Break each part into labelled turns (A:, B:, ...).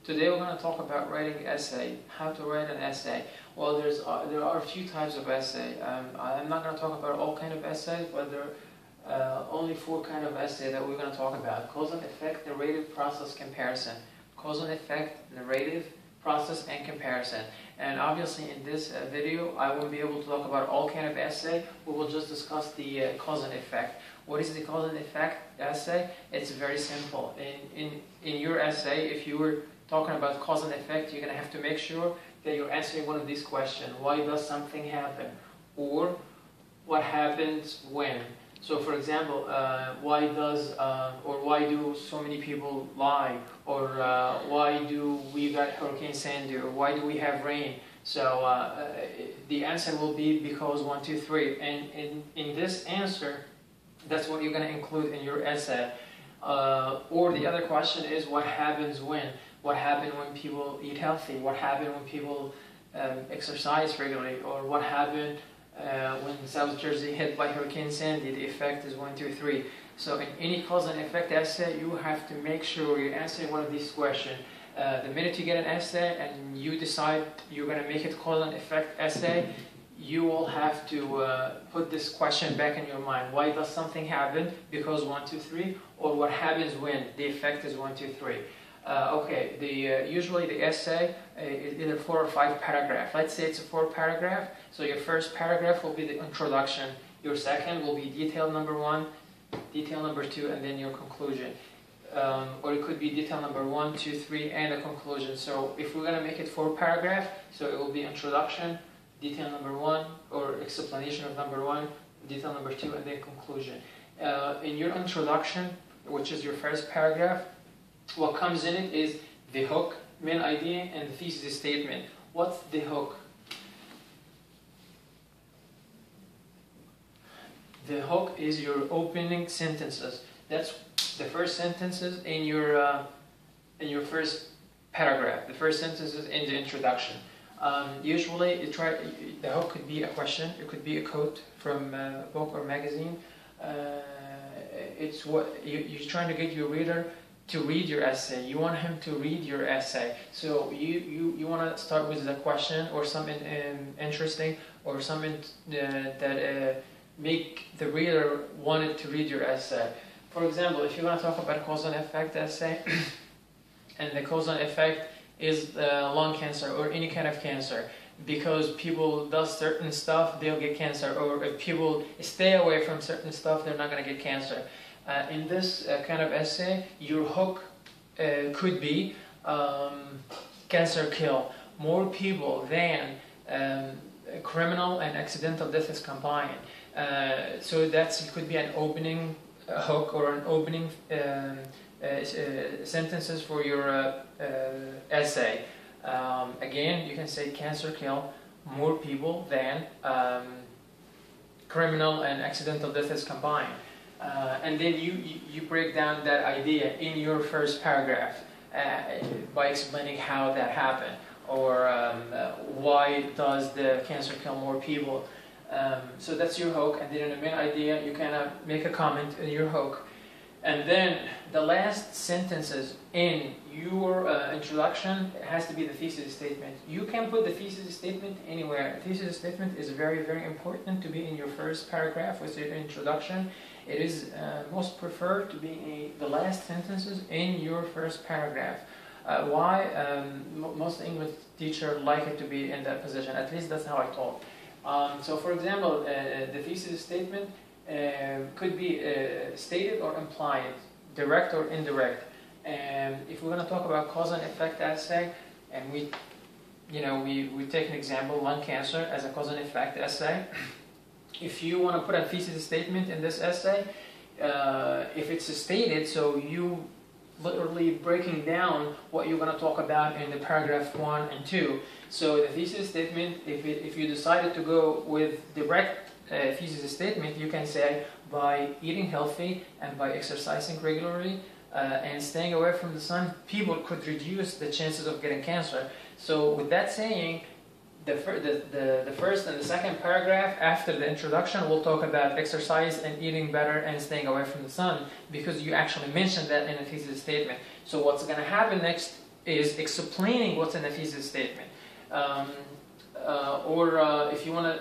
A: Today we're going to talk about writing essay, how to write an essay. Well, there are a few types of essay. I'm not going to talk about all kind of essays, but there are only 4 kind of essay that we're going to talk about. Cause and effect, narrative, process, comparison. Cause and effect, narrative, process, and comparison. And obviously in this video, I won't be able to talk about all kind of essay. We will just discuss the cause and effect. What is the cause and effect essay? It's very simple. In your essay, if you were talking about cause and effect, you're going to have to make sure that you're answering one of these questions. Why does something happen? Or what happens when? So for example, why do so many people lie? Or why do we got Hurricane Sandy? Or why do we have rain? So the answer will be because 1, 2, 3. And in this answer, that's what you're going to include in your essay. Or the other question is, what happens when? What happened when people eat healthy? What happened when people exercise regularly? Or what happened when South Jersey hit by Hurricane Sandy? The effect is 1, 2, 3. So in any cause and effect essay, you have to make sure you're answering one of these questions. The minute you get an essay and you decide you're going to make it cause and effect essay, you will have to put this question back in your mind. Why does something happen? Because 1, 2, 3. Or what happens when? The effect is 1, 2, 3. Okay, usually the essay is either 4 or 5 paragraphs. Let's say it's a 4 paragraph. So your first paragraph will be the introduction. Your second will be detail number 1, detail number 2, and then your conclusion. Or it could be detail number 1, 2, 3, and a conclusion. So if we're going to make it 4 paragraphs, so it will be introduction, detail number 1, or explanation of number 1, detail number 2, and then conclusion. In your introduction, which is your first paragraph, what comes in it is the hook, main idea, and the thesis statement. What's the hook? The hook is your opening sentences. That's the first sentences in your first paragraph. The first sentences in the introduction. Usually, the hook could be a question. It could be a quote from a book or magazine. It's what you're trying to get your reader to read your essay. You want him to read your essay. So you want to start with a question or something interesting or something that make the reader wanted to read your essay. For example, if you're going to talk about cause and effect essay, and the cause and effect is lung cancer or any kind of cancer, because people does certain stuff, they'll get cancer, or if people stay away from certain stuff, they're not going to get cancer. In this kind of essay, your hook could be cancer kill more people than criminal and accidental death is combined. So it could be an opening hook or an opening sentences for your essay. Again, you can say cancer kill more people than criminal and accidental death is combined. And then you break down that idea in your first paragraph by explaining how that happened, or why does the cancer kill more people. So that's your hook, and then in the main idea you kind of make a comment in your hook. And then the last sentences in your introduction has to be the thesis statement. You can put the thesis statement anywhere. The thesis statement is very, very important to be in your first paragraph with your introduction. It is most preferred to be the last sentences in your first paragraph. Why? Most English teachers like it to be in that position. At least that's how I taught. So for example, the thesis statement could be stated or implied, direct or indirect. And if we're going to talk about cause and effect essay, and we take an example, lung cancer as a cause and effect essay. If you want to put a thesis statement in this essay, if it's stated, so you literally breaking down what you're going to talk about in the paragraph 1 and 2. So the thesis statement, if you decided to go with direct thesis statement, you can say by eating healthy and by exercising regularly and staying away from the sun, people could reduce the chances of getting cancer. So with that saying, the first and the second paragraph after the introduction will talk about exercise and eating better and staying away from the sun, because you actually mentioned that in a thesis statement. So what's going to happen next is explaining what's in the thesis statement. If you want to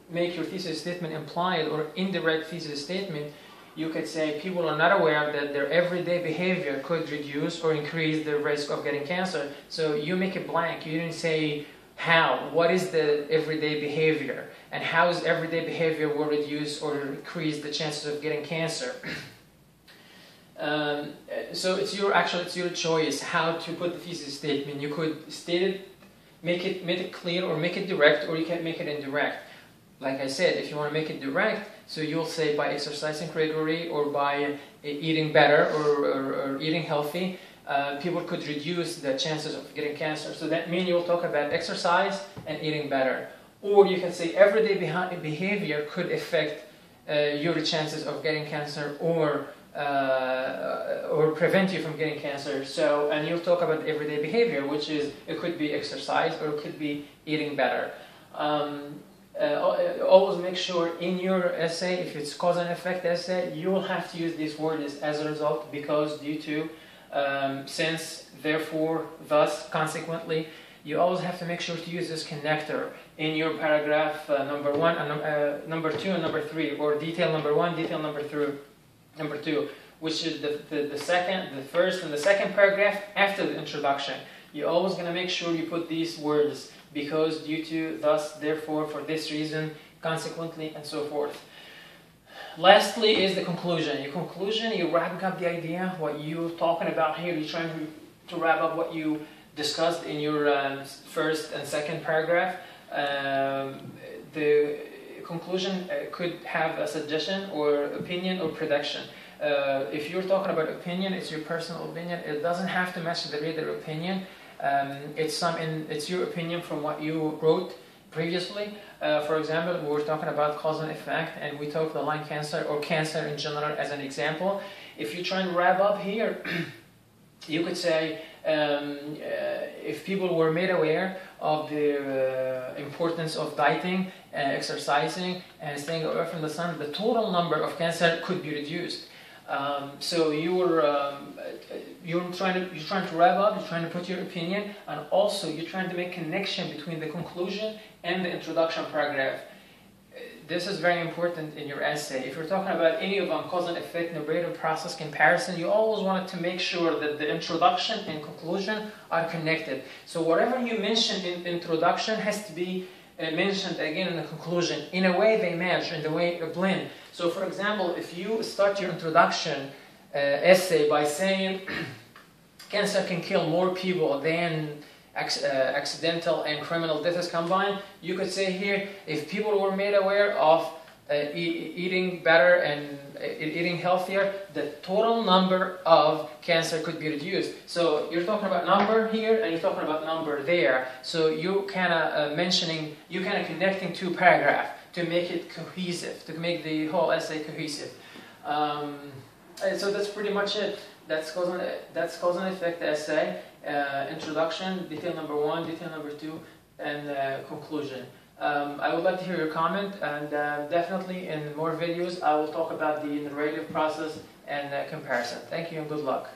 A: make your thesis statement implied or indirect thesis statement, you could say people are not aware that their everyday behavior could reduce or increase the risk of getting cancer. So you make it blank. You didn't say how. What is the everyday behavior? And how is everyday behavior will reduce or increase the chances of getting cancer? So it's your choice how to put the thesis statement. You could state it, make it clear, or make it direct, or you can make it indirect. Like I said, if you want to make it direct, so you'll say by exercising regularly or by eating better or eating healthy, people could reduce the chances of getting cancer. So that means you'll talk about exercise and eating better. Or you can say everyday behavior could affect your chances of getting cancer or prevent you from getting cancer. So, and you'll talk about everyday behavior, which is, it could be exercise or it could be eating better. Always make sure in your essay, if it's cause and effect essay, you will have to use these words as a result, because, due to, since, therefore, thus, consequently. You always have to make sure to use this connector in your paragraph number 1 and number 2 and number 3, or detail number 1, detail number 2, which is the first and the second paragraph after the introduction. You're always going to make sure you put these words: because, due to, thus, therefore, for this reason, consequently, and so forth. Lastly is the conclusion. Your conclusion, you're wrapping up the idea, what you're talking about here. You're trying to wrap up what you discussed in your first and second paragraph. The conclusion could have a suggestion or opinion or prediction. If you're talking about opinion, it's your personal opinion. It doesn't have to match the reader opinion. It's your opinion from what you wrote previously. For example, we were talking about cause and effect, and we took the lung cancer or cancer in general as an example. If you try and wrap up here, you could say, if people were made aware of the importance of dieting, exercising, and staying away from the sun, the total number of cancer could be reduced. So you're trying to wrap up, you're trying to put your opinion, and also you're trying to make connection between the conclusion and the introduction paragraph. This is very important in your essay. If you're talking about any of them, cause and effect, narrative process, comparison, you always want to make sure that the introduction and conclusion are connected. So whatever you mention in introduction has to be mentioned again in the conclusion. In a way they match, in the way they blend. So for example, if you start your introduction essay by saying cancer can kill more people than accidental and criminal deaths combined, you could say here, if people were made aware of eating better and eating healthier, the total number of cancer could be reduced. So you're talking about number here, and you're talking about number there. So you kind of connecting two paragraphs to make it cohesive, to make the whole essay cohesive. So that's pretty much it. That's cause and effect essay. Introduction, detail number 1, detail number 2, and conclusion. I would like to hear your comment, and definitely in more videos I will talk about the narrative process and comparison. Thank you and good luck.